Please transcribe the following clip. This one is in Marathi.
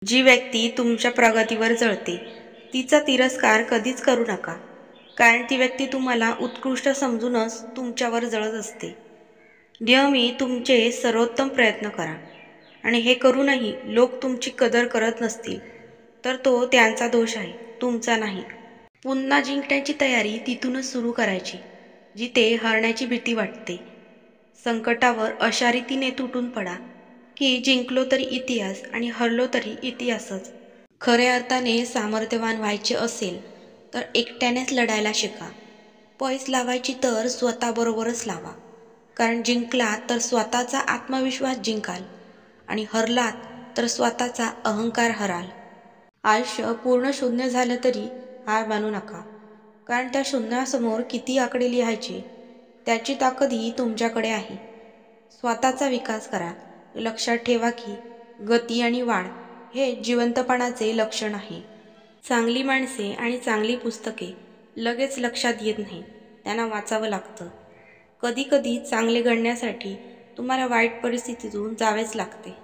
जी व्यक्ती तुमच्या प्रगतीवर जळते तिचा तिरस्कार कधीच करू नका, कारण ती व्यक्ती तुम्हाला उत्कृष्ट समजूनच तुमच्यावर जळत असते. नेहमी तुमचे सर्वोत्तम प्रयत्न करा आणि हे करूनही लोक तुमची कदर करत नसतील तर तो त्यांचा दोष आहे, तुमचा नाही. पुन्हा जिंकण्याची तयारी तिथूनच सुरू करायची जिथे हरण्याची भीती वाटते. संकटावर अशा रीतीने तुटून पडा की जिंकलो तरी इतिहास आणि हरलो तरी इतिहासच. खऱ्या अर्थाने सामर्थ्यवान व्हायचे असेल तर एकट्यानेच लढायला शिका. पैस लावायची तर स्वतःबरोबरच लावा, कारण जिंकलात तर स्वतःचा आत्मविश्वास जिंकाल आणि हरलात तर स्वतःचा अहंकार हराल. आयुष्य पूर्ण शून्य झालं तरी हार मानू नका, कारण त्या शून्यासमोर किती आकडे लिहायचे त्याची ताकदही तुमच्याकडे आहे. स्वतःचा विकास करा. लक्षात ठेवा की गती आणि वाढ हे जिवंतपणाचे लक्षण आहे. चांगली माणसे आणि चांगली पुस्तके लगेच लक्षात येत नाहीत, त्यांना वाचावं लागतं. कधीकधी चांगले घडण्यासाठी तुम्हाला वाईट परिस्थितीतून जावेच लागते.